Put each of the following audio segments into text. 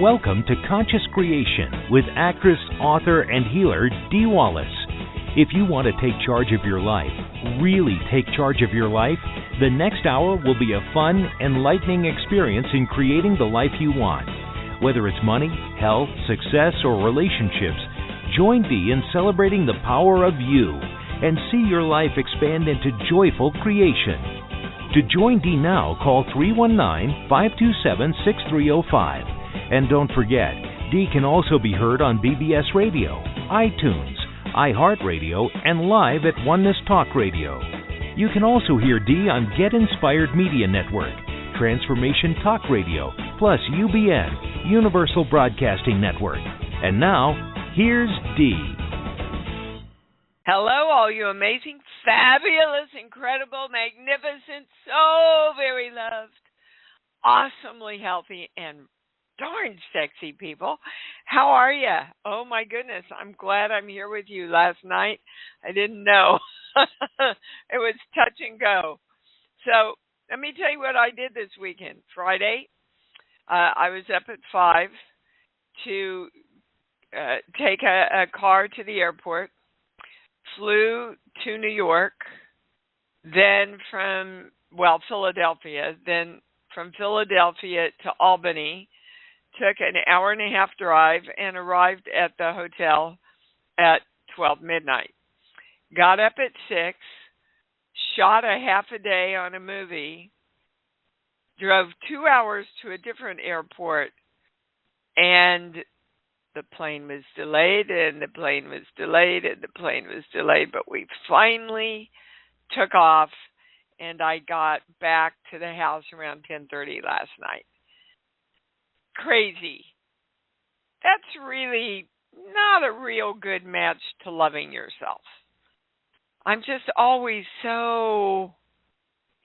Welcome to Conscious Creation with actress, author, and healer Dee Wallace. If you want to take charge of your life, really take charge of your life, the next hour will be a fun, enlightening experience in creating the life you want. Whether it's money, health, success, or relationships, join Dee in celebrating the power of you and see your life expand into joyful creation. To join Dee now, call 319-527-6305. And don't forget, Dee can also be heard on BBS Radio, iTunes, iHeartRadio, and live at Oneness Talk Radio. You can also hear Dee on Get Inspired Media Network, Transformation Talk Radio, plus UBN, Universal Broadcasting Network. And now, here's Dee. Hello, all you amazing, fabulous, incredible, magnificent, so very loved, awesomely healthy, and darn sexy people. How are you? Oh, my goodness. I'm glad I'm here with you. Last night, I didn't know. It was touch and go. So let me tell you what I did this weekend. Friday, I was up at 5 to take a car to the airport, flew to New York, then from, Philadelphia, then from Philadelphia to Albany, took an hour and a half drive and arrived at the hotel at 12 midnight. Got up at 6, shot a half a day on a movie, drove 2 hours to a different airport, and the plane was delayed, and the plane was delayed, and the plane was delayed, but we finally took off, and I got back to the house around 10:30 last night. Crazy. That's really not a real good match to loving yourself. I'm just always so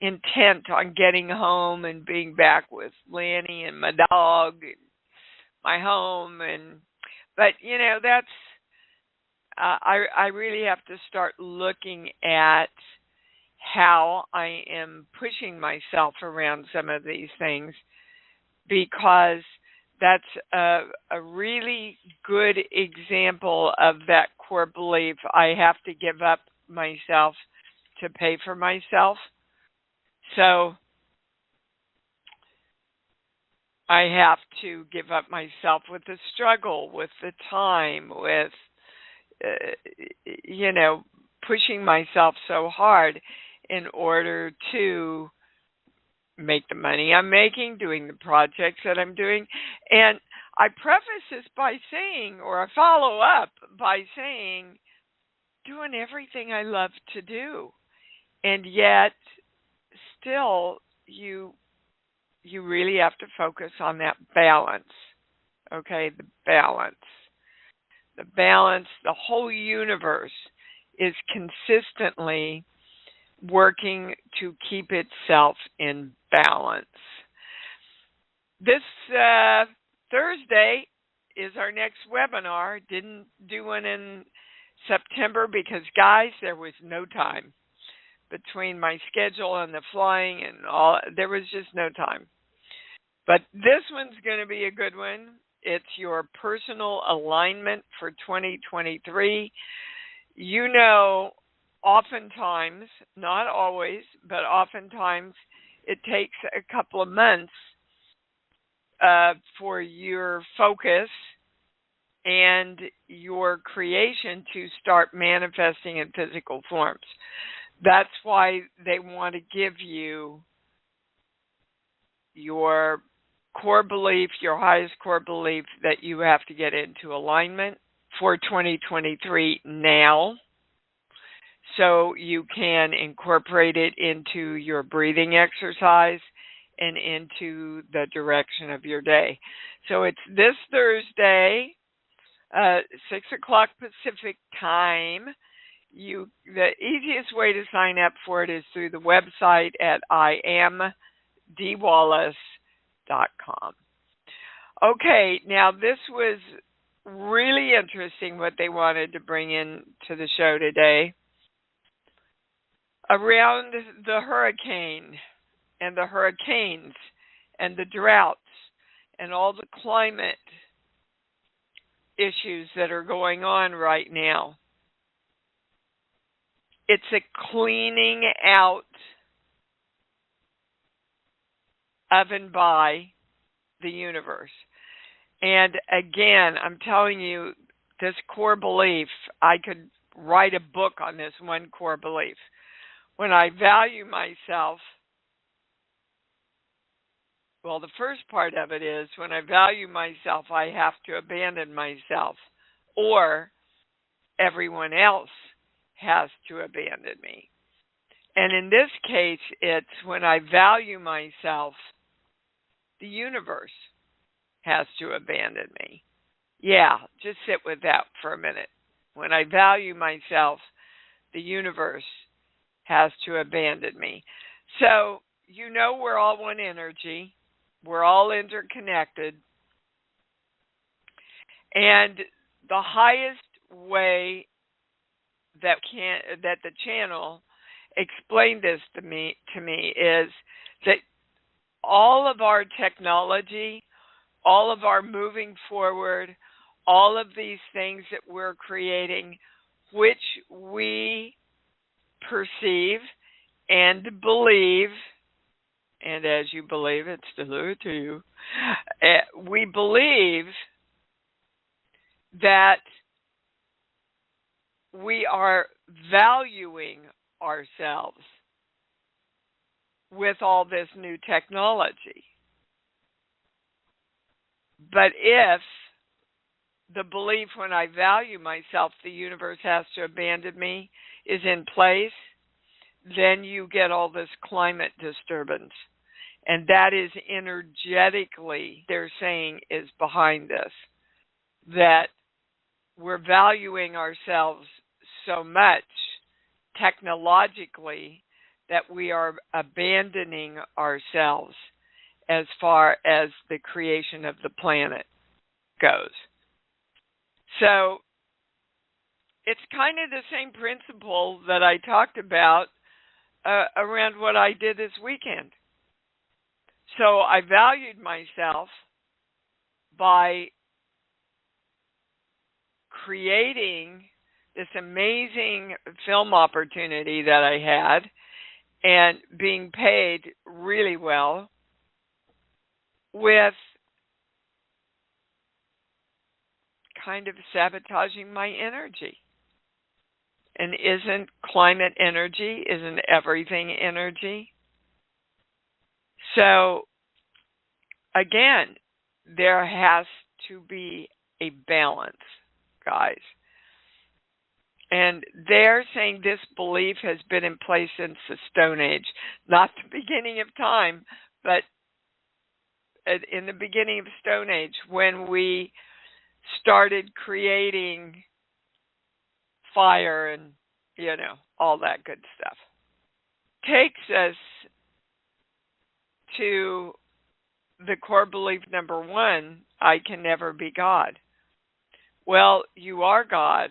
intent on getting home and being back with Lanny and my dog and my home, but you know, that's I really have to start looking at how I am pushing myself around some of these things, because that's a really good example of that core belief. I have to give up myself to pay for myself. So I have to give up myself with the struggle, with the time, with, pushing myself so hard in order to make the money I'm making, doing the projects that I'm doing. And I preface this by saying, or I follow up by saying, doing everything I love to do. And yet, still, you really have to focus on that balance. Okay, the balance. The balance, the whole universe is consistently working to keep itself in balance. This Thursday is our next webinar. Didn't do one in September because, guys, there was no time. Between my schedule and the flying and all, there was just no time. But this one's going to be a good one. It's your personal alignment for 2023. You know, oftentimes, not always, but oftentimes, it takes a couple of months for your focus and your creation to start manifesting in physical forms. That's why they want to give you your core belief, your highest core belief, that you have to get into alignment for 2023 now, so you can incorporate it into your breathing exercise and into the direction of your day. So it's this Thursday, 6 o'clock Pacific time. The easiest way to sign up for it is through the website at iamdeewallace.com. Okay, now this was really interesting what they wanted to bring in to the show today around the hurricane and the hurricanes and the droughts and all the climate issues that are going on right now. It's a cleaning out of and by the universe. And again, I'm telling you, this core belief, I could write a book on this one core belief. When I value myself, well, the first part of it is when I value myself, I have to abandon myself, or everyone else has to abandon me. And in this case, it's when I value myself, the universe has to abandon me. Yeah, just sit with that for a minute. When I value myself, the universe has to abandon me. So, you know, we're all one energy. We're all interconnected. And the highest way that the channel explained this to me is that all of our technology, all of our moving forward, all of these things that we're creating, which we perceive and believe, and as you believe, it's delivered to you, we believe that we are valuing ourselves with all this new technology. But if the belief when I value myself, the universe has to abandon me, is in place, then you get all this climate disturbance. And that is energetically, they're saying, is behind this. That we're valuing ourselves so much technologically that we are abandoning ourselves as far as the creation of the planet goes. So it's kind of the same principle that I talked about around what I did this weekend. So I valued myself by creating this amazing film opportunity that I had and being paid really well with kind of sabotaging my energy. And isn't climate energy, isn't everything energy? So, again, there has to be a balance, guys. And they're saying this belief has been in place since the Stone Age. Not the beginning of time, but in the beginning of Stone Age, when we started creating fire and, you know, all that good stuff. Takes us to the core belief number one, I can never be God. Well, you are God,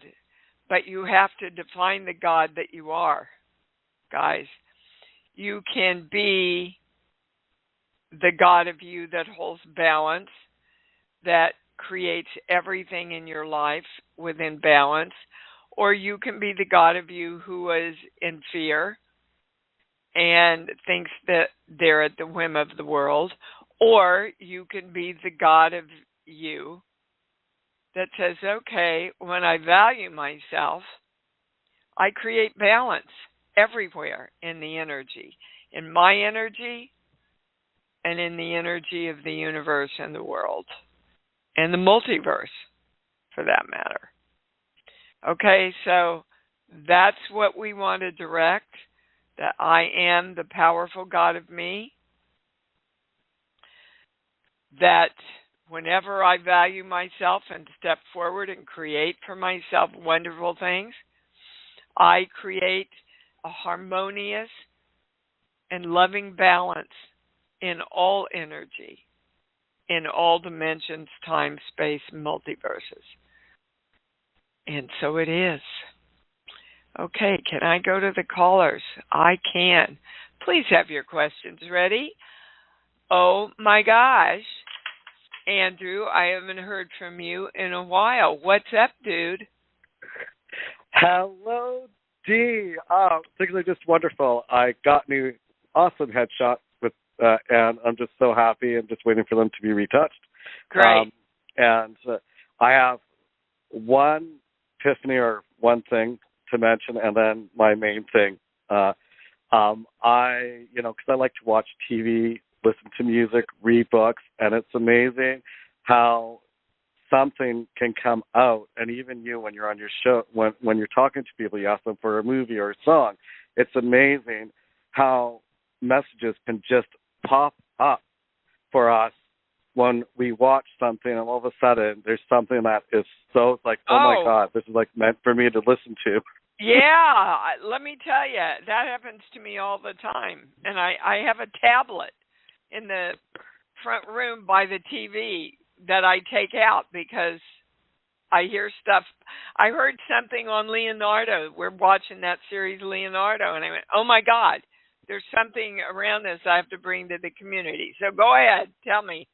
but you have to define the God that you are, guys. You can be the God of you that holds balance, that creates everything in your life within balance, or you can be the God of you who is in fear and thinks that they're at the whim of the world, or you can be the God of you that says, okay, when I value myself, I create balance everywhere in the energy, in my energy and in the energy of the universe and the world, and the multiverse, for that matter. Okay, so that's what we want to direct, that I am the powerful God of me, that whenever I value myself and step forward and create for myself wonderful things, I create a harmonious and loving balance in all energy, in all dimensions, time, space, multiverses. And so it is. Okay, can I go to the callers? I can. Please have your questions ready. Oh my gosh. Andrew. I haven't heard from you in a while. What's up, dude? Hello, Dee. Things are just wonderful. I got new awesome headshots and I'm just so happy and just waiting for them to be retouched. Great. I have one epiphany or one thing to mention, and then my main thing. Because I like to watch TV, listen to music, read books, and it's amazing how something can come out, and even you, when you're on your show, when you're talking to people, you ask them for a movie or a song, it's amazing how messages can just pop up for us when we watch something, and all of a sudden there's something that is so, it's like, oh my God, this is like meant for me to listen to. Yeah, let me tell you, that happens to me all the time. And I have a tablet in the front room by the TV that I take out because I hear stuff. I heard something on Leonardo. We're watching that series Leonardo, and I went, oh my God, there's something around this I have to bring to the community. So go ahead, tell me.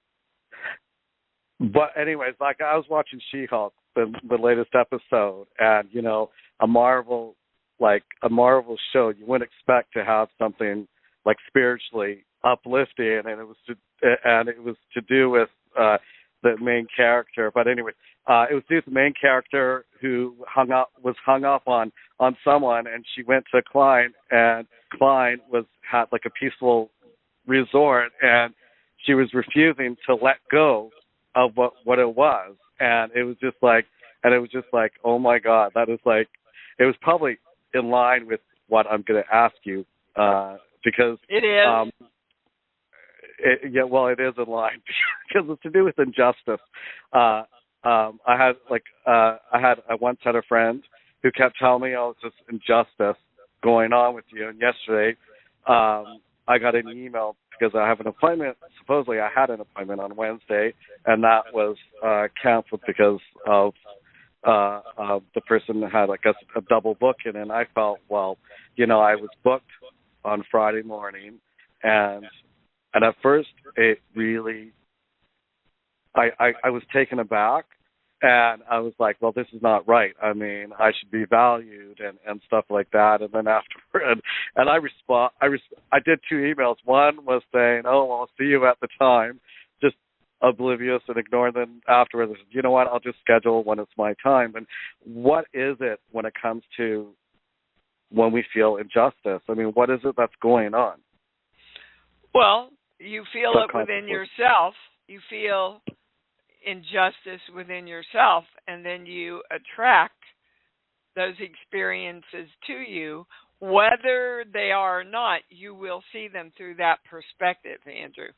But anyways, like I was watching She-Hulk, the latest episode, and a Marvel show, you wouldn't expect to have something like spiritually uplifting, and it was to do with the main character. But anyway, it was due to the main character who was hung up on someone, and she went to Klein, and Klein had like a peaceful resort, and she was refusing to let go of what it was, and it was just like, oh my God, that is like, it was probably in line with what I'm going to ask you, because it is. It is in line because it's to do with injustice. I once had a friend who kept telling me, "Oh, it's just injustice going on with you." And yesterday, I got an email because I have an appointment. Supposedly, I had an appointment on Wednesday, and that was canceled because of the person had like a double booking. And I felt, well, I was booked on Friday morning, and at first it really, I was taken aback, and I was like, well, this is not right. I mean, I should be valued and stuff like that. And then afterward, and I did two emails. One was saying, oh, well, I'll see you at the time, just oblivious and ignoring them afterwards. I said, you know what, I'll just schedule when it's my time. And what is it when it comes to when we feel injustice? I mean, what is it that's going on? Well, you feel it within yourself. You feel injustice within yourself, and then you attract those experiences to you. Whether they are or not, you will see them through that perspective, Andrew.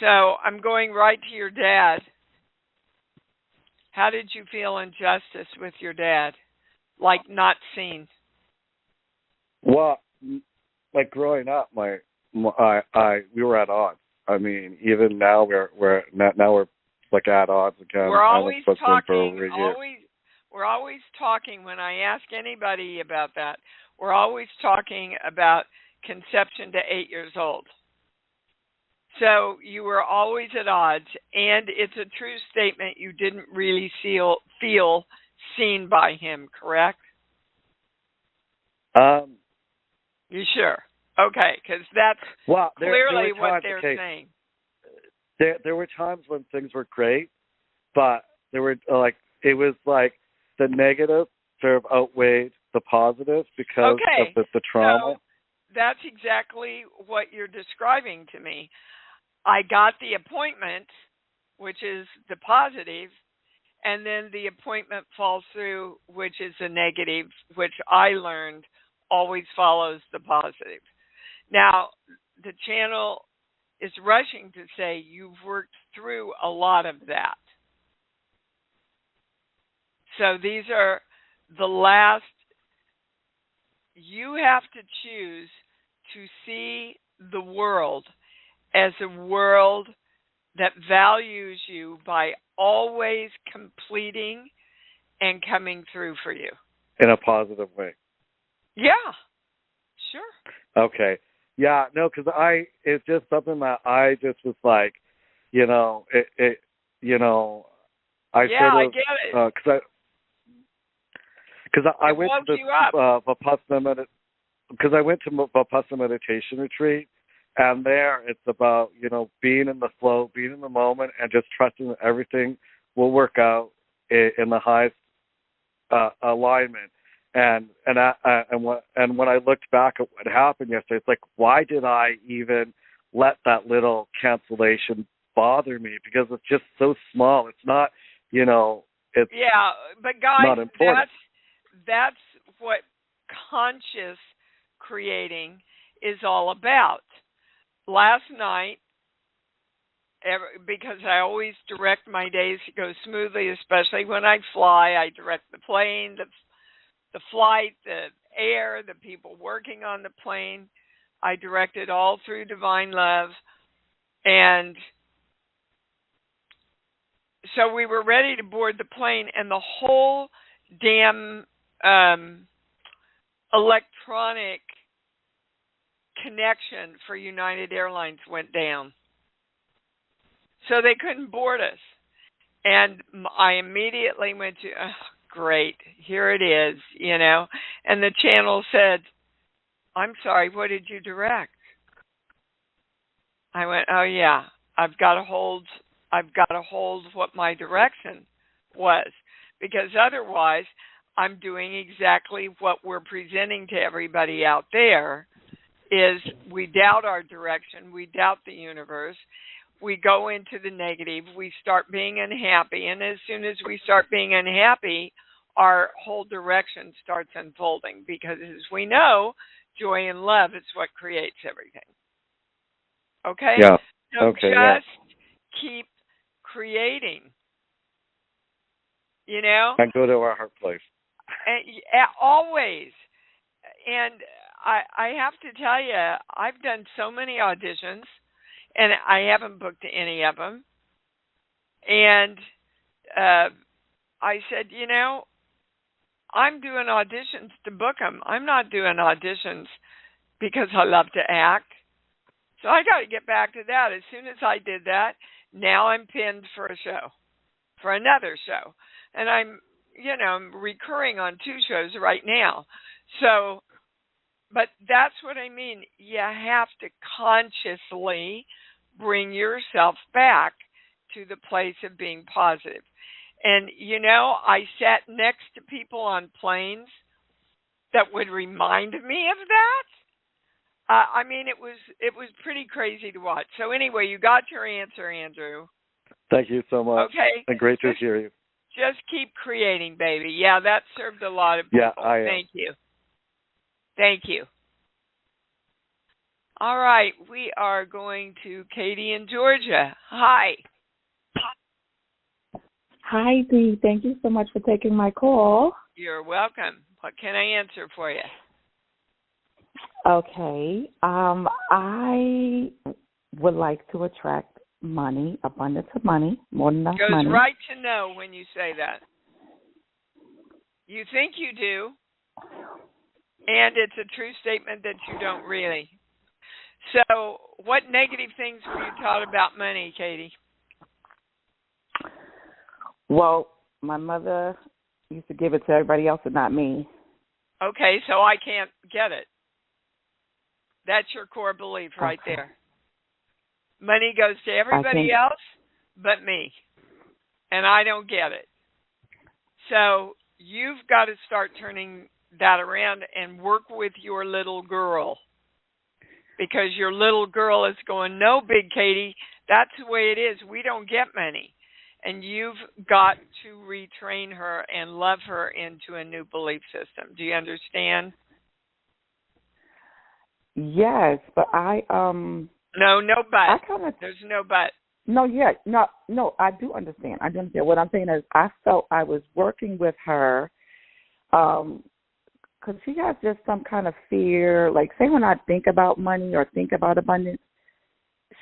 So I'm going right to your dad. How did you feel injustice with your dad? Like not seen? Well, like growing up, we were at odds. I mean, even now we're like at odds again. We're always talking. We're always talking. When I ask anybody about that, we're always talking about conception to 8 years old. So you were always at odds, and it's a true statement. You didn't really feel seen by him, correct? You sure? Okay, because that's clearly what they're saying. There were times when things were great, but there were it was like the negative sort of outweighed the positive because of the trauma. So that's exactly what you're describing to me. I got the appointment, which is the positive, and then the appointment falls through, which is the negative, which I learned always follows the positive. Now, the channel is rushing to say you've worked through a lot of that. So these are the last. You have to choose to see the world as a world that values you by always completing and coming through for you. In a positive way. Yeah, sure. Okay. Yeah, no, because it's just something that I just was like, it I Yeah, sort I of get it. because I It went to woke this you up. because I went to Vipassana meditation retreat, and there it's about being in the flow, being in the moment, and just trusting that everything will work out in the highest alignment. And when I looked back at what happened yesterday, it's like, why did I even let that little cancellation bother me? Because it's just so small. It's not, it's Yeah, but guys, not important. that's what conscious creating is all about. Last night, because I always direct my days to go smoothly, especially when I fly. I direct the plane, the flight, the air, the people working on the plane. I direct it all through divine love. And so we were ready to board the plane, and the whole damn electronic connection for United Airlines went down. So they couldn't board us. And I immediately went to, oh, great, here it is, And the channel said, I'm sorry, what did you direct? I went, oh yeah, I've got to hold what my direction was, because otherwise I'm doing exactly what we're presenting to everybody out there, is we doubt our direction, we doubt the universe, we go into the negative, we start being unhappy, and as soon as we start being unhappy, our whole direction starts unfolding, because as we know, joy and love is what creates everything. Okay? Yeah. So okay. just keep creating. And go to our heart place. Always. And I have to tell you, I've done so many auditions, and I haven't booked any of them. And I said, I'm doing auditions to book them. I'm not doing auditions because I love to act. So I got to get back to that. As soon as I did that, now I'm pinned for a show, for another show. And I'm recurring on 2 shows right now. So, but that's what I mean. You have to consciously bring yourself back to the place of being positive. And, I sat next to people on planes that would remind me of that. It was pretty crazy to watch. So anyway, you got your answer, Andrew. Thank you so much. Okay. And great to hear you. Just keep creating, baby. Yeah, that served a lot of people. Yeah, I am. Thank you. Thank you. All right, we are going to Katie in Georgia. Hi. Hi, Dee. Thank you so much for taking my call. You're welcome. What can I answer for you? Okay. I would like to attract money, abundance of money, more than enough money. Goes right to no when you say that. You think you do, and it's a true statement that you don't really. So, what negative things were you taught about money, Katie? Well, my mother used to give it to everybody else and not me. Okay, so I can't get it. That's your core belief right there. Money goes to everybody else but me, and I don't get it. So you've got to start turning that around and work with your little girl, because your little girl is going, no, Big Katie, that's the way it is. We don't get money. And you've got to retrain her and love her into a new belief system. Do you understand? Yes, but No but. There's no but. No, I do understand. I do understand. What I'm saying is I felt I was working with her because she has just some kind of fear. Like, say when I think about money or think about abundance,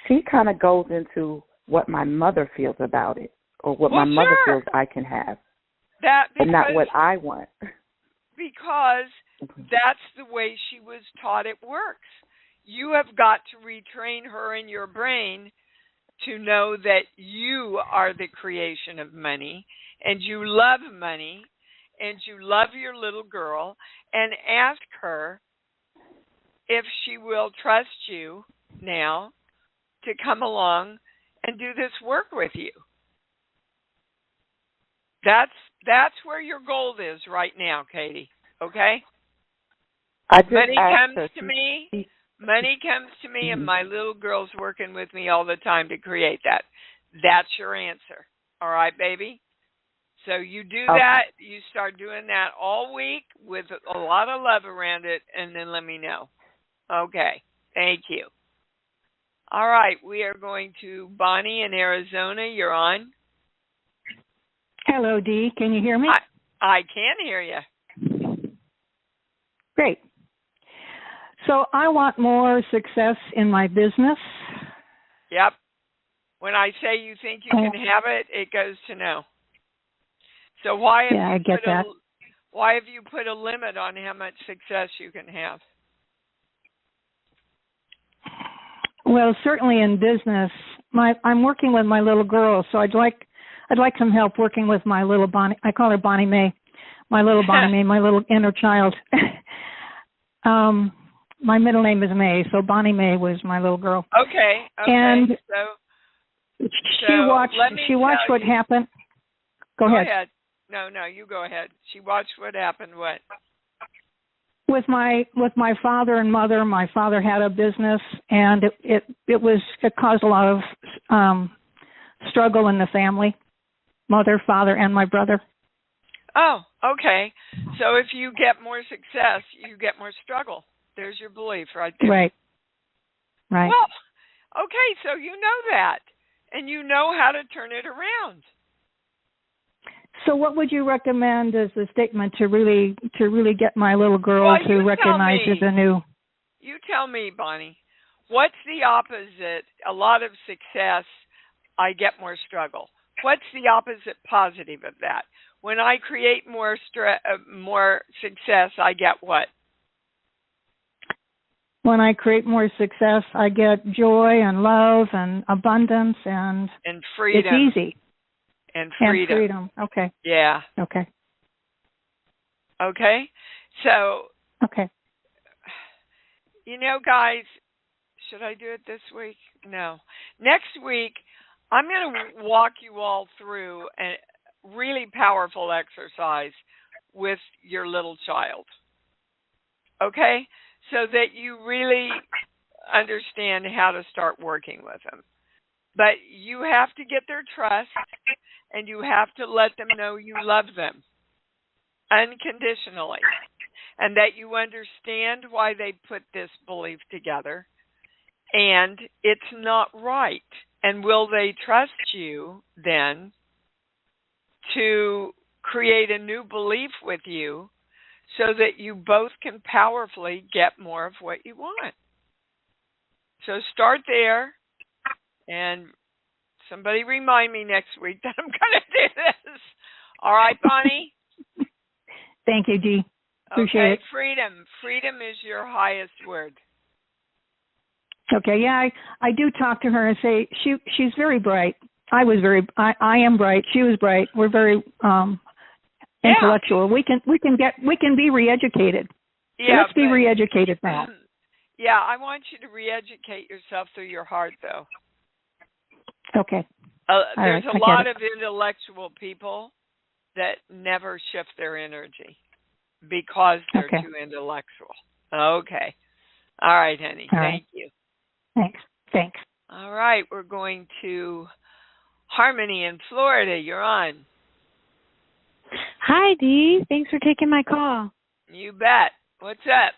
she kind of goes into what my mother feels about it, or what my mother feels I can have, and not what I want. Because that's the way she was taught it works. You have got to retrain her in your brain to know that you are the creation of money and you love money and you love your little girl, and ask her if she will trust you now to come along and do this work with you. That's where your gold is right now, Katie. Okay? Money comes to me, and my little girl's working with me all the time to create that. That's your answer. All right, baby? So you do that. You start doing that all week with a lot of love around it, and then let me know. Okay. Thank you. All right. We are going to Bonnie in Arizona. You're on. Hello, Dee. Can you hear me? I can hear you. Great. So I want more success in my business. Yep. When I say you think you can have it, it goes to no. So why have you put a limit on how much success you can have? Well, certainly in business, I'm working with my little girl, so I'd like some help working with my little Bonnie. I call her Bonnie Mae, my little Bonnie Mae, my little inner child. My middle name is Mae, so Bonnie Mae was my little girl. Okay. And so she watched what happened. Go ahead. No, you go ahead. She watched what happened. What? With my father and mother, my father had a business, and it caused a lot of struggle in the family, mother, father, and my brother. Oh, okay. So if you get more success, you get more struggle. There's your belief right there. Right. Well, okay, so you know that, and you know how to turn it around. So what would you recommend as a statement to really get my little girl to recognize as a new? You tell me, Bonnie. What's the opposite? A lot of success, I get more struggle. What's the opposite positive of that? When I create more success, I get what? When I create more success, I get joy and love and abundance and freedom. It's easy. And freedom. Okay. Yeah. Okay. Okay. So. Okay. You know, guys, should I do it this week? No. Next week, I'm going to walk you all through a really powerful exercise with your little child. Okay? So that you really understand how to start working with them. But you have to get their trust, and you have to let them know you love them unconditionally, and that you understand why they put this belief together, and it's not right. And will they trust you then to create a new belief with you so that you both can powerfully get more of what you want? So start there. And somebody remind me next week that I'm going to do this. All right, Bonnie? Thank you, Dee. Appreciate it. Freedom. Freedom is your highest word. Okay, yeah, I do talk to her and say she's very bright. I am bright. She was bright. We're very intellectual. We can be re-educated. So let's be re-educated now. Yeah, I want you to re-educate yourself through your heart, though. Okay. There's a lot of intellectual people that never shift their energy because they're too intellectual. Okay. All right, honey. Thank you. Thanks. All right. We're going to Harmony in Florida. You're on. Hi, Dee. Thanks for taking my call. You bet. What's up?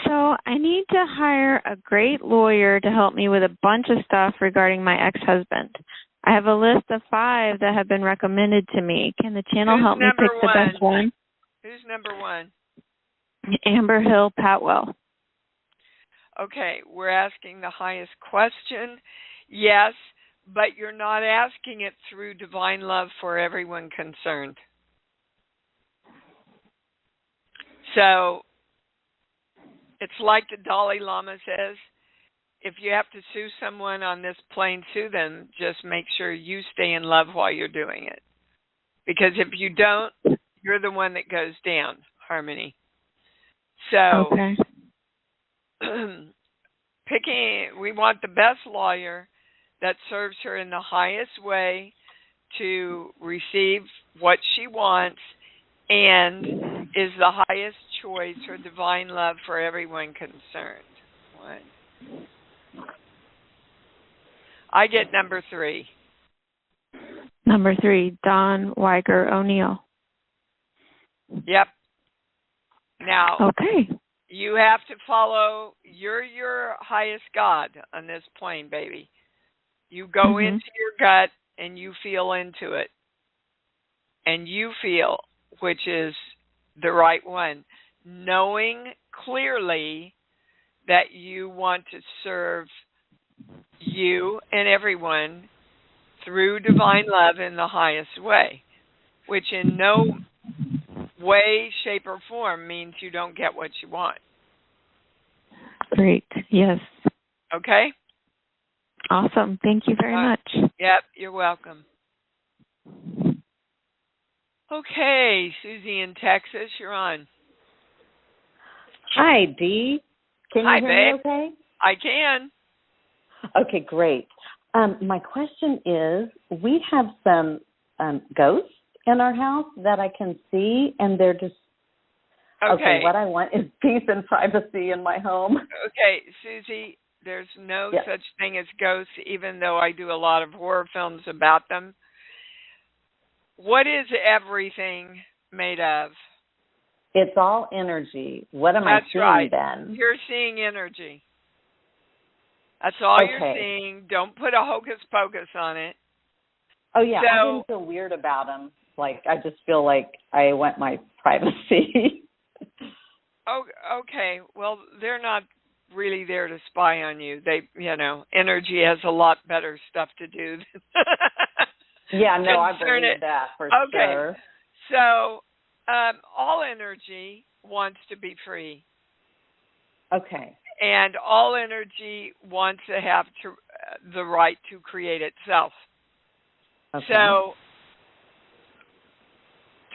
So I need to hire a great lawyer to help me with a bunch of stuff regarding my ex-husband. I have a list of 5 that have been recommended to me. Can the channel help me pick the best one? Who's number 1? Amber Hill Patwell. Okay, we're asking the highest question. Yes, but you're not asking it through divine love for everyone concerned. So it's like the Dalai Lama says, if you have to sue someone on this plane, sue them. Just make sure you stay in love while you're doing it. Because if you don't, you're the one that goes down, Harmony. So, Okay. we want the best lawyer that serves her in the highest way to receive what she wants and is the highest choice for divine love for everyone concerned. What? I get number 3. Number 3, Don Weiger O'Neill. Yep. Now, Okay. you have to follow your highest God on this plane, baby. You go into your gut and you feel into it. And you feel which is the right one, knowing clearly that you want to serve you and everyone through divine love in the highest way, which in no way, shape, or form means you don't get what you want. Great. Yes. Okay? Awesome. Thank you very much. Yep, you're welcome. Okay, Susie in Texas, you're on. Hi, Dee. Can you Hi, hear me babe. okay? I can. Okay, great. My question is, we have some ghosts in our house that I can see, and they're just, okay, what I want is peace and privacy in my home. Okay, Susie, there's no Yes. such thing as ghosts, even though I do a lot of horror films about them. What is everything made of? It's all energy. What am That's I seeing right. then? You're seeing energy. That's all you're seeing. Don't put a hocus pocus on it. Oh, yeah. So, I didn't feel weird about them. Like, I just feel like I want my privacy. okay. Well, they're not really there to spy on you. They, energy has a lot better stuff to do. Yeah, no, I believe that for sure. Okay. So, all energy wants to be free. Okay. And all energy wants to have the right to create itself. Okay. So,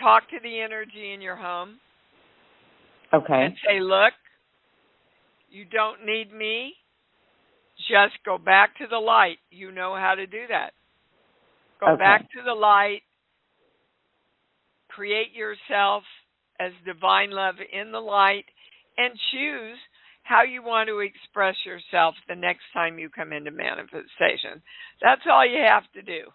talk to the energy in your home. Okay. And say, look, you don't need me. Just go back to the light. You know how to do that. Go back to the light. Create yourself as divine love in the light and choose how you want to express yourself the next time you come into manifestation. That's all you have to do.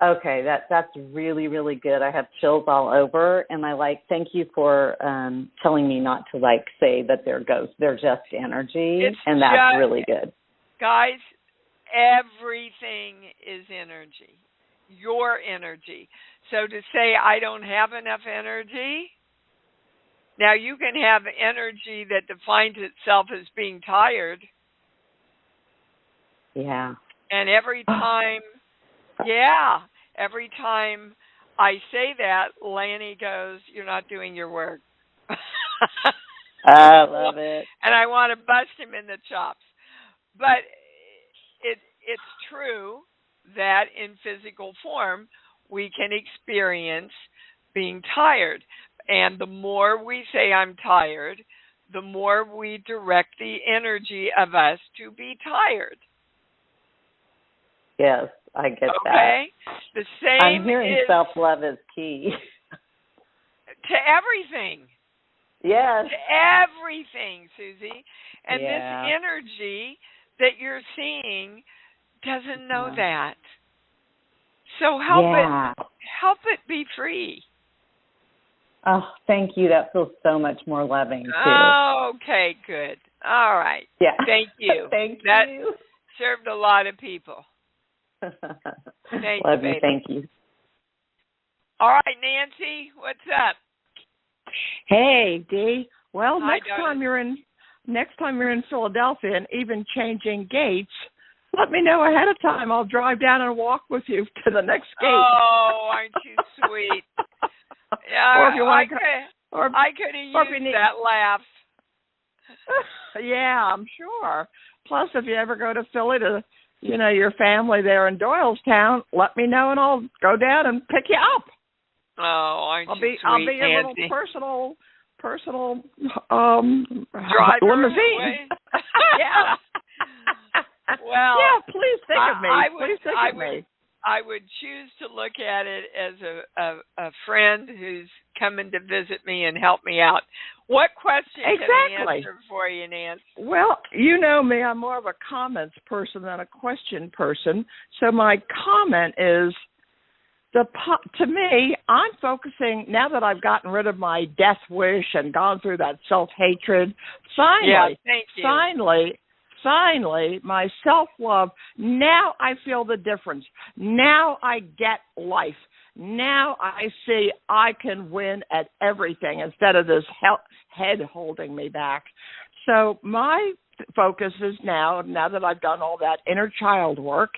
Okay, that's really, really good. I have chills all over, and thank you for telling me not to say that they're ghosts. They're just energy, and that's really good. Guys, everything is energy. Your energy. So to say I don't have enough energy, now you can have energy that defines itself as being tired. Yeah. And every time I say that, Lanny goes, you're not doing your work. I love it. And I want to bust him in the chops. But it's true that in physical form, we can experience being tired. And the more we say I'm tired, the more we direct the energy of us to be tired. Yes, I get that. Okay? The same I'm hearing self-love is key. To everything. Yes. To everything, Susie. And this energy that you're seeing doesn't know that. So help it be free. Oh, thank you. That feels so much more loving, too. Okay, good. All right. Yeah. Thank you. Thank that you. Served a lot of people. Love you. Thank you. All right, Nancy, what's up? Hey, Dee. Well, Hi, next time you're in Philadelphia and even changing gates, let me know ahead of time. I'll drive down and walk with you to the next gate. Oh, aren't you sweet? Yeah, or if you want I could have used that laugh. Yeah, I'm sure. Plus, if you ever go to Philly to, your family there in Doylestown, let me know and I'll go down and pick you up. Oh, aren't you sweet, I'll be your Nancy? little personal driver limousine. Yeah. Well, yeah. Please think of me. Please think of me. I would choose to look at it as a friend who's coming to visit me and help me out. What question can I answer for you, Nancy? Well, you know me. I'm more of a comments person than a question person. So my comment is, to me, I'm focusing, now that I've gotten rid of my death wish and gone through that self-hatred, finally, my self-love, now I feel the difference. Now I get life. Now I see I can win at everything instead of this head holding me back. So my focus is now that I've done all that inner child work,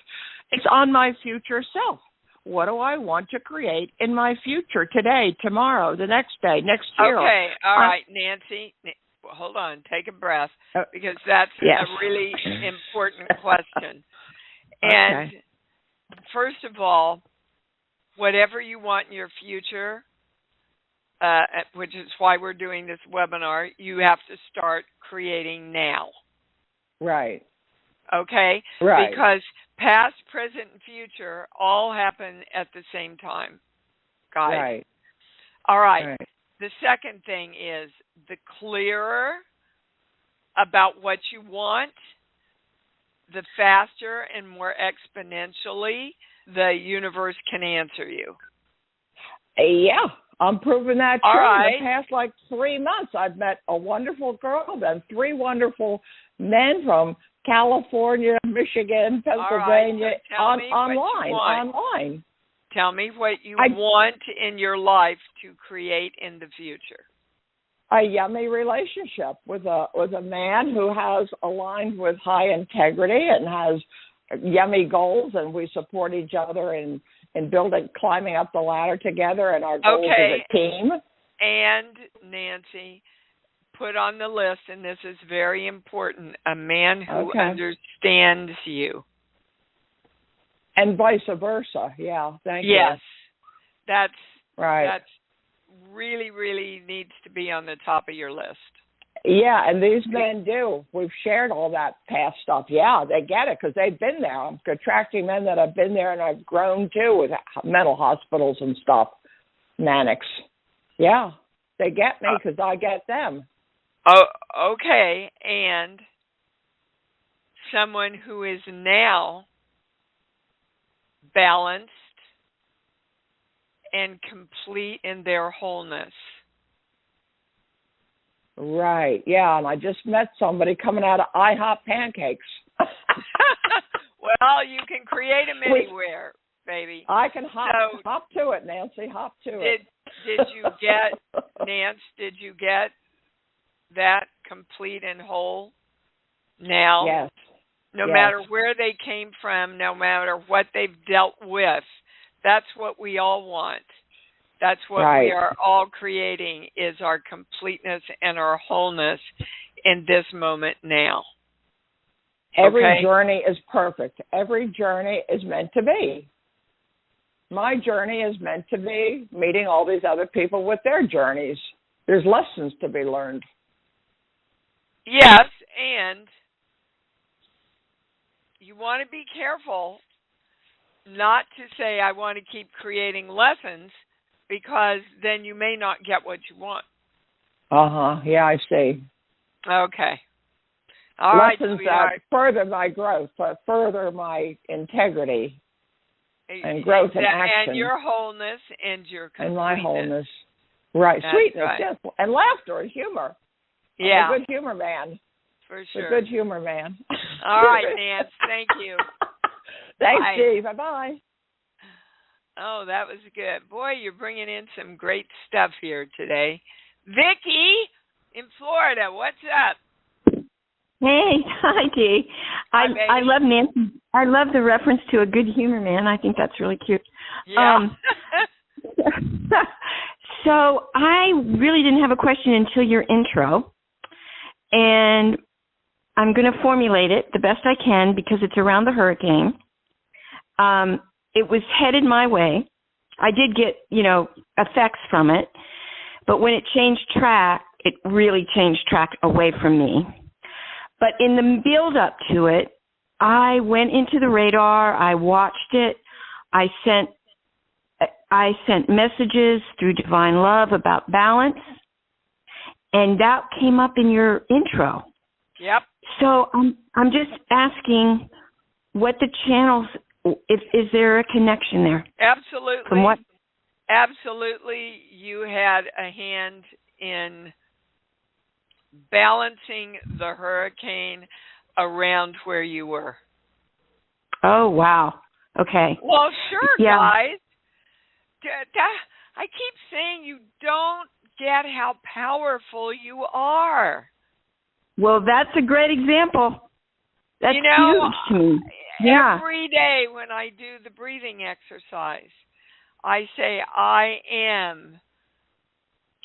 it's on my future self. What do I want to create in my future today, tomorrow, the next day, next year? Okay, all right, Nancy. Hold on, take a breath, because that's a really important question. And first of all, whatever you want in your future, which is why we're doing this webinar, you have to start creating now. Right. Okay? Right. Because past, present, and future all happen at the same time. Got it? Right. All right. The second thing is, the clearer about what you want, the faster and more exponentially the universe can answer you. Yeah, I'm proving that true. Right. In the past 3 months, I've met a wonderful girl, then 3 wonderful men from California, Michigan, Pennsylvania, online. Tell me what you want in your life to create in the future. A yummy relationship with a man who has aligned with high integrity and has yummy goals, and we support each other in climbing up the ladder together, and our goals as a team. And Nancy, put on the list, and this is very important, a man who understands you. And vice versa. Yeah, thank you. Yes, that's right. That's really, really needs to be on the top of your list. Yeah, and these men do. We've shared all that past stuff. Yeah, they get it because they've been there. I'm attracting men that have been there, and I've grown too with mental hospitals and stuff, manics. Yeah, they get me because I get them. Oh, okay. And someone who is now balanced and complete in their wholeness. Right, yeah, and I just met somebody coming out of IHOP pancakes. Well, you can create them anywhere, baby. I can hop to it, Nancy, hop to it. Did you get, Nance, did you get that complete and whole now? Yes. No matter where they came from, no matter what they've dealt with, that's what we all want. That's what we are all creating, is our completeness and our wholeness in this moment now. Every journey is perfect. Every journey is meant to be. My journey is meant to be meeting all these other people with their journeys. There's lessons to be learned. Yes, and you want to be careful not to say, I want to keep creating lessons, because then you may not get what you want. Yeah, I see. Okay. All right, lessons that further my growth, further my integrity, and growth and action. And your wholeness and your completeness. And my wholeness. Right. That's sweetness, yes. And laughter and humor. Yeah. I'm a good humor man. For sure. A good humor man. All right, Nance. Thank you. Thanks, Steve. Bye-bye. Oh, that was good. Boy, you're bringing in some great stuff here today. Vicki in Florida, what's up? Hey, hi, Dee. I love Nancy. I love the reference to a good humor man. I think that's really cute. Yeah. So I really didn't have a question until your intro. And I'm going to formulate it the best I can because it's around the hurricane. It was headed my way. I did get, effects from it, but when it changed track, it really changed track away from me. But in the build up to it, I went into the radar. I watched it. I sent messages through Divine Love about balance, and that came up in your intro. Yep. So I'm just asking what the channels. Is there a connection there? Absolutely. From what? Absolutely, you had a hand in balancing the hurricane around where you were. Oh, wow. Okay. Well, sure, yeah. guys. I keep saying you don't get how powerful you are. Well, that's a great example. That's huge to me. Yeah. Every day when I do the breathing exercise, I say, I am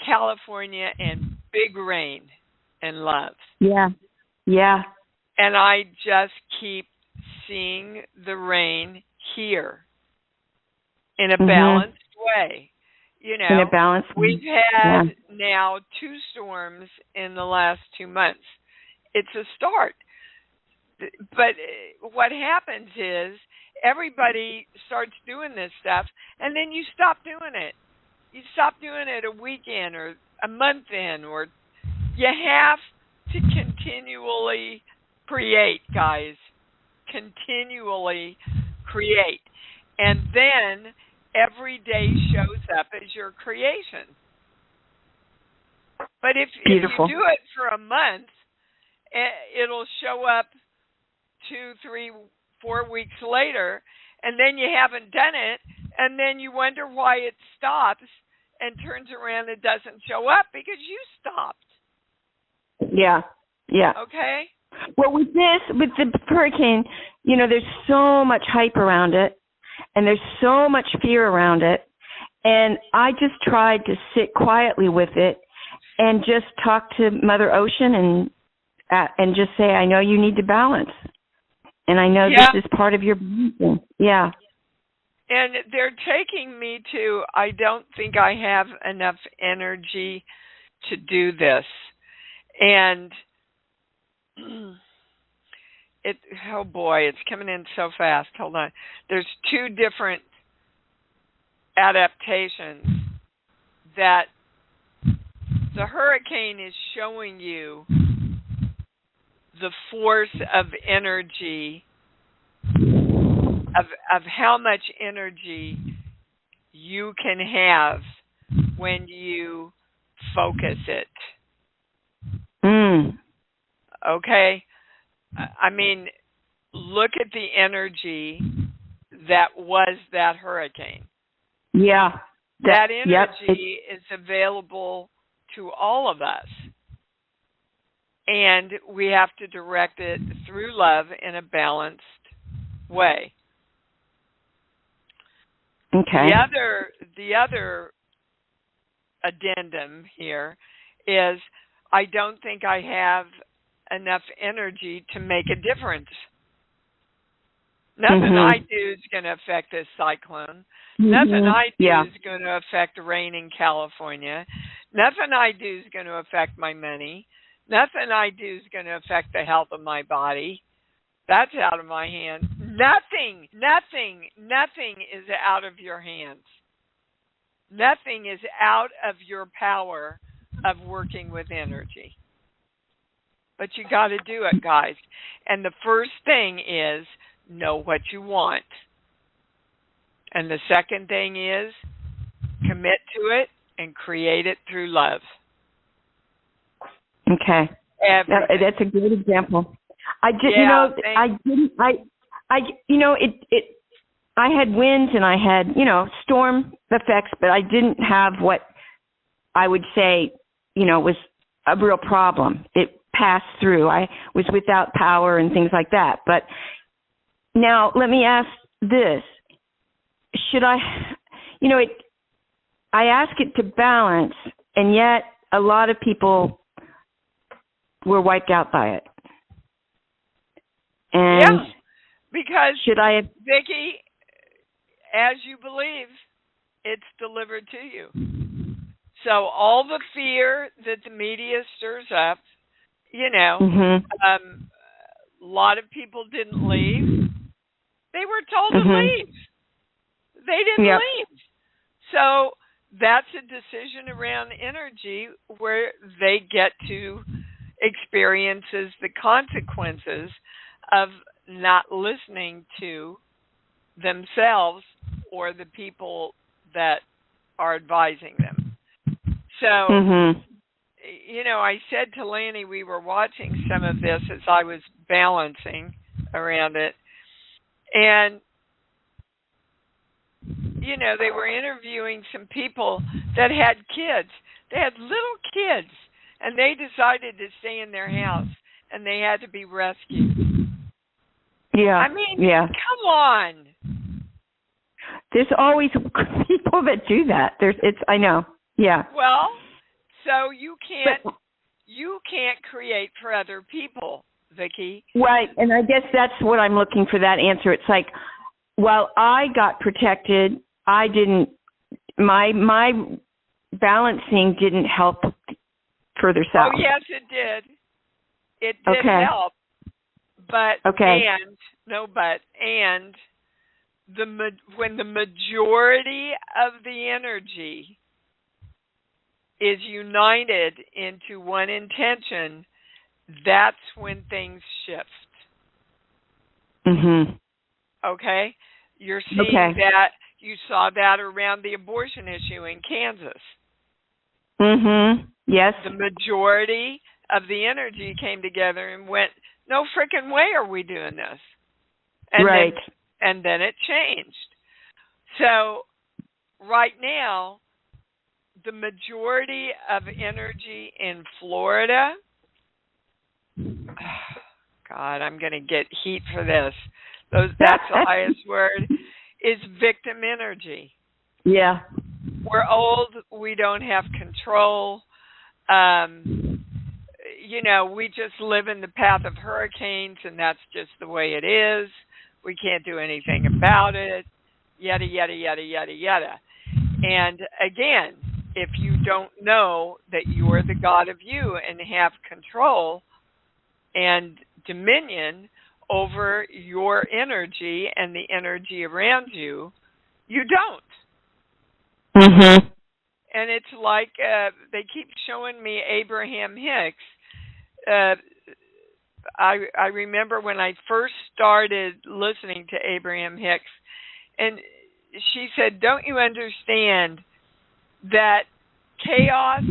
California and big rain and love. Yeah. Yeah. And I just keep seeing the rain here in a balanced way. In a balanced way. We've had now 2 storms in the last 2 months. It's a start. But what happens is everybody starts doing this stuff, and then you stop doing it. You stop doing it a week in or a month in, or you have to continually create, guys. Continually create. And then every day shows up as your creation. But if you do it for a month, it'll show up 2, 3, 4 weeks later, and then you haven't done it, and then you wonder why it stops and turns around and doesn't show up because you stopped. Yeah. Yeah. Okay? Well, with the hurricane, there's so much hype around it, and there's so much fear around it, and I just tried to sit quietly with it and just talk to Mother Ocean and just say, I know you need to balance. And I know this is part of your balancing. Yeah. And they're taking me to, I don't think I have enough energy to do this. And oh boy, it's coming in so fast. Hold on. There's 2 different adaptations that the hurricane is showing you the force of energy, of how much energy you can have when you focus it. Okay? I mean, look at the energy that was that hurricane. Yeah. That energy is available to all of us. And we have to direct it through love in a balanced way. Okay. The other addendum here is I don't think I have enough energy to make a difference. Nothing I do is going to affect this cyclone. Nothing I do is going to affect rain in California. Nothing I do is going to affect my money. Nothing I do is going to affect the health of my body. That's out of my hands. Nothing is out of your hands. Nothing is out of your power of working with energy. But you got to do it, guys. And the first thing is know what you want. And the second thing is commit to it and create it through love. Okay. That's a good example. I had winds and I had, storm effects, but I didn't have what I would say, was a real problem. It passed through. I was without power and things like that. But now let me ask this. Should I, I ask it to balance, and yet a lot of people were wiped out by it. And because should I, Vicki, as you believe, it's delivered to you. So all the fear that the media stirs up, a lot of people didn't leave. They were told to leave. They didn't leave. So that's a decision around energy where they get to experience the consequences of not listening to themselves or the people that are advising them. So, I said to Lanny, we were watching some of this as I was balancing around it. And, they were interviewing some people that had kids. They had little kids, and they decided to stay in their house, and they had to be rescued. Yeah. I mean, come on. There's always people that do that. I know. Yeah. Well, so you can't create for other people, Vicki. Right, and I guess that's what I'm looking for, that answer. It's like, while I got protected, I didn't, my balancing didn't help further south. Oh, yes, it did. It did help. But, when the majority of the energy is united into one intention, that's when things shift. Okay? You're seeing that. You saw that around the abortion issue in Kansas. Yes. The majority of the energy came together and went, no frickin' way are we doing this. And then it changed. So right now, the majority of energy in Florida, God, I'm going to get heat for this. That's the highest word, is victim energy. Yeah. We're old. We don't have control. We just live in the path of hurricanes, and that's just the way it is. We can't do anything about it, yada, yada, yada, yada, yada. And again, if you don't know that you're the God of you and have control and dominion over your energy and the energy around you, you don't. And it's like they keep showing me Abraham Hicks. I remember when I first started listening to Abraham Hicks, and she said, don't you understand that chaos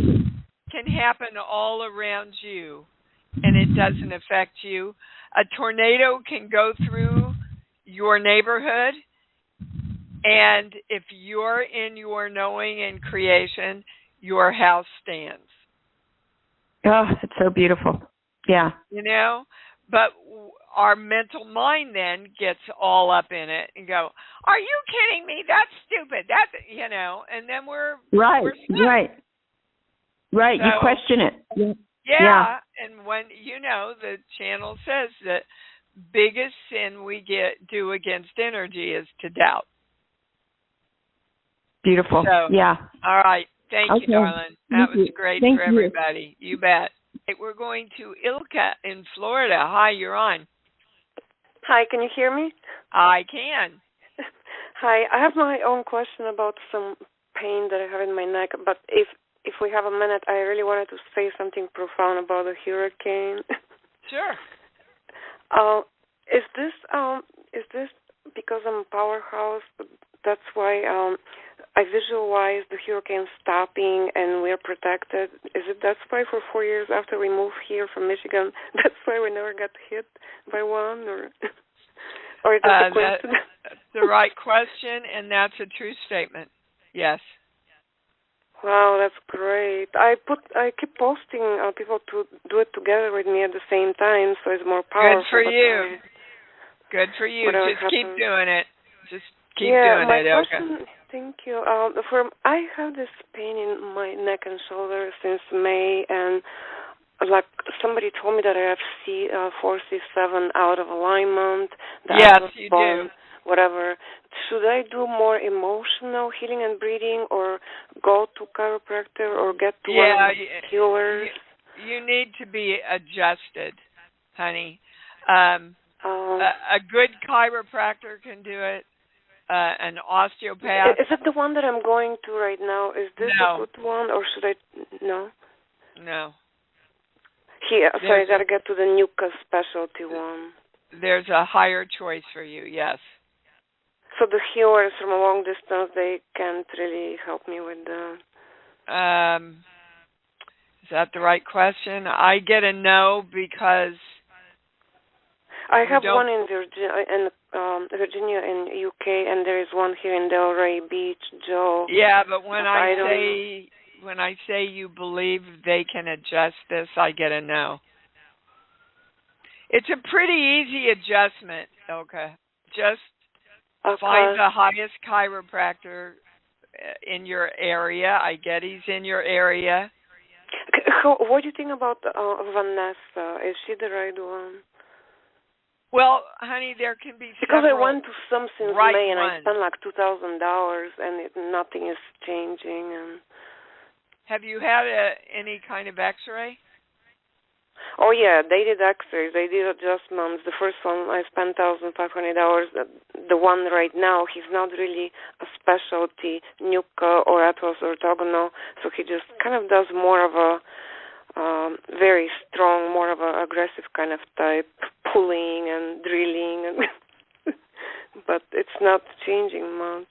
can happen all around you and it doesn't affect you? A tornado can go through your neighborhood, and if you're in your knowing and creation, your house stands. Oh, it's so beautiful. Yeah. But our mental mind then gets all up in it and go, are you kidding me? That's stupid. That's, and then we're Right. So, you question it. Yeah. And when, the channel says that biggest sin we do against energy is to doubt. Beautiful. So, yeah. All right. Thank you, darling. That was great for everybody. You bet. We're going to Ilka in Florida. Hi, you're on. Hi, can you hear me? I can. Hi, I have my own question about some pain that I have in my neck, but if we have a minute, I really wanted to say something profound about the hurricane. Sure. Is this because I'm a powerhouse? That's why I visualize the hurricane stopping and we're protected. That's why for 4 years after we moved here from Michigan, that's why we never got hit by one, or is that a question? That's the right question, and that's a true statement. Yes. Wow, that's great. I keep posting people to do it together with me at the same time, so it's more powerful. Good for you. Good for you. Just keep doing it. Just keep doing my it. Question, thank you. I have this pain in my neck and shoulder since May, and like somebody told me that I have C4, C7 out of alignment. Yes, you do. Whatever. Should I do more emotional healing and breathing, or go to chiropractor, or get to one of the healers? You need to be adjusted, honey. A good chiropractor can do it. An osteopath. Is it the one that I'm going to right now? Is this a good one, or should I? No. No. So I got to get to the NUCA specialty one. There's a higher choice for you, yes. So the healers from a long distance, they can't really help me with the... Is that the right question? I get a no because... I have one in Virginia and UK, and there is one here in Delray Beach, Joe. Yeah, but when I say you believe they can adjust this, I get a no. It's a pretty easy adjustment, okay. Just find the highest chiropractor in your area. I get he's in your area. What do you think about Vanessa? Is she the right one? Well, honey, there can be because I went to some since May, and ones. I spent like $2,000, and nothing is changing. And have you had any kind of X-ray? Oh yeah, they did X-rays. They did adjustments. The first one I spent $1,500. The one right now, he's not really a specialty NUCA or Atos or orthogonal, so he just kind of does more of a very strong, more of a aggressive kind of type, pulling and drilling, and but it's not changing much.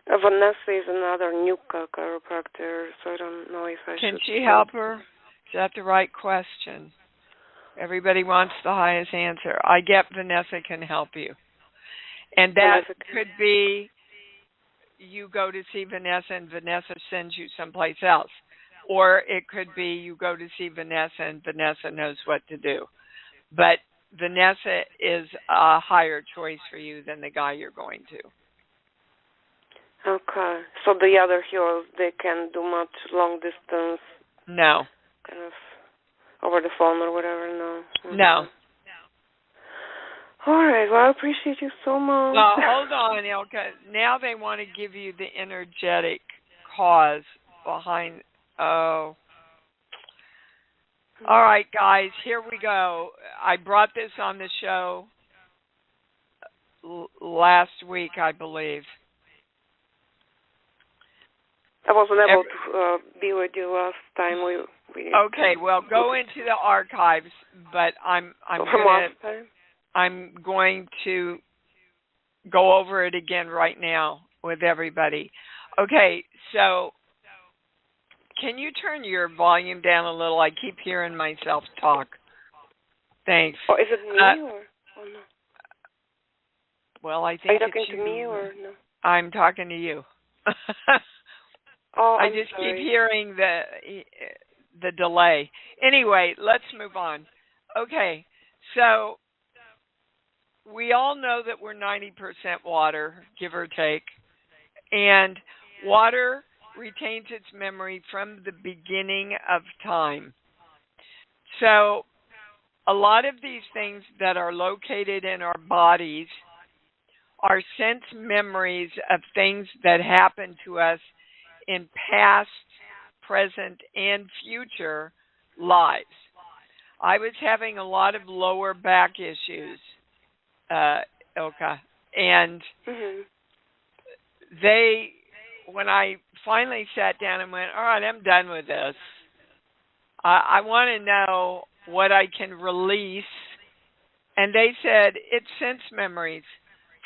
So. Vanessa is another NUCA chiropractor, so I don't know if I should. Can she help her? Is that the right question? Everybody wants the highest answer. I get Vanessa can help you. And that could be you go to see Vanessa and Vanessa sends you someplace else. Or it could be you go to see Vanessa and Vanessa knows what to do. But Vanessa is a higher choice for you than the guy you're going to. Okay. So the other heroes, they can't do much long distance? No. Kind of over the phone or whatever, no? Okay. No. All right. Well, I appreciate you so much. Well, hold on, Ilka. Now they want to give you the energetic cause behind... Oh. All right, guys, here we go. I brought this on the show last week, I believe. I wasn't able to be with you last time. We okay, well, go into the archives, but I'm going to go over it again right now with everybody. Okay, so can you turn your volume down a little? I keep hearing myself talk. Thanks. Oh, is it me or no? Well, I think are you talking to me or no? I'm talking to you. I just keep hearing the delay. Anyway, let's move on. Okay, so we all know that we're 90% water, give or take, and water retains its memory from the beginning of time. So a lot of these things that are located in our bodies are sense memories of things that happened to us in past, present, and future lives. I was having a lot of lower back issues, Ilka, and when I finally sat down and went, all right, I'm done with this. I want to know what I can release. And they said, it's sense memories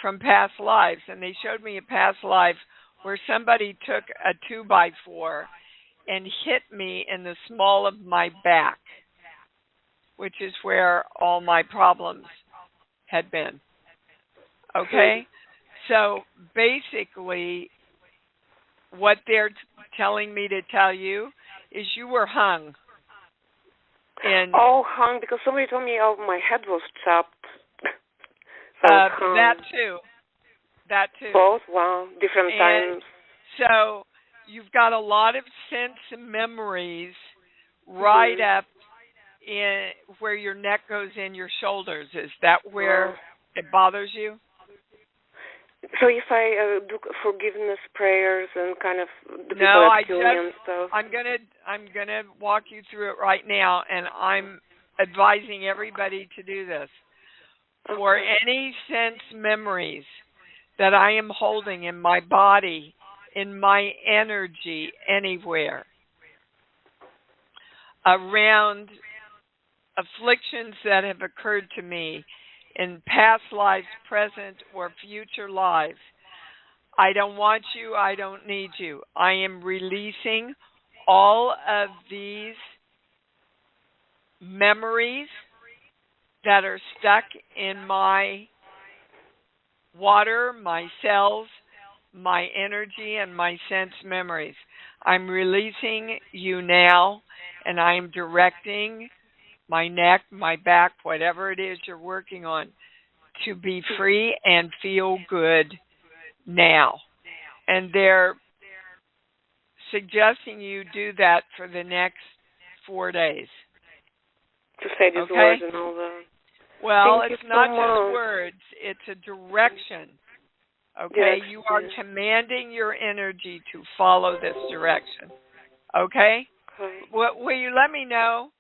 from past lives. And they showed me a past life where somebody took a 2x4 and hit me in the small of my back, which is where all my problems had been. Okay? So basically, what they're telling me to tell you is you were hung. Hung, because somebody told me my head was chopped. That too. Both? Wow. Different times. So you've got a lot of sense memories right up in where your neck goes in your shoulders. Is that where it bothers you? So if I do forgiveness prayers and kind of the people at and stuff. I'm gonna walk you through it right now, and I'm advising everybody to do this. Okay. For any sense memories that I am holding in my body, in my energy, anywhere, around afflictions that have occurred to me in past lives, present, or future lives. I don't want you. I don't need you. I am releasing all of these memories that are stuck in my water, my cells, my energy, and my sense memories. I'm releasing you now, and I am directing my neck, my back, whatever it is you're working on, to be free and feel good now. And they're suggesting you do that for the next 4 days. To say these words and all that. Well, it's not just words, it's a direction. Okay? Yes, you are commanding your energy to follow this direction. Okay? Will you let me know,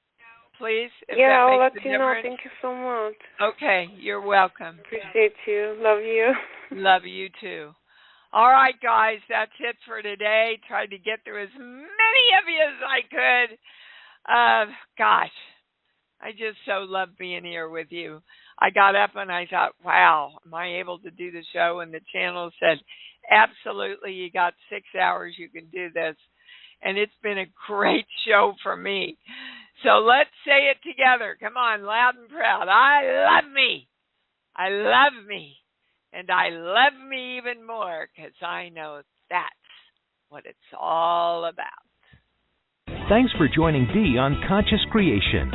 please? If that I'll makes let a you know. difference? Thank you so much. Okay, you're welcome. Appreciate you. Love you. Love you too. All right, guys, that's it for today. Tried to get through as many of you as I could. Gosh, I just so love being here with you. I got up and I thought, wow, am I able to do the show? And the channel said, absolutely, you got 6 hours, you can do this. And it's been a great show for me. So let's say it together. Come on, loud and proud. I love me. I love me. And I love me even more because I know that's what it's all about. Thanks for joining Dee on Conscious Creation.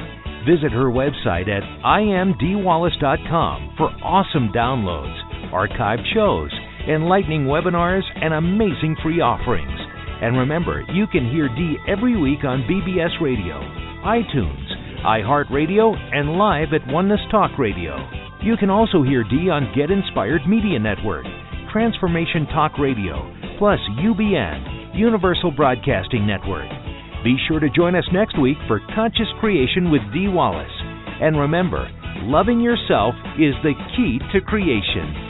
Visit her website at imdwallace.com for awesome downloads, archived shows, enlightening webinars, and amazing free offerings. And remember, you can hear Dee every week on BBS Radio, iTunes, iHeartRadio, and live at Oneness Talk Radio. You can also hear Dee on Get Inspired Media Network, Transformation Talk Radio, plus UBN, Universal Broadcasting Network. Be sure to join us next week for Conscious Creation with Dee Wallace. And remember, loving yourself is the key to creation.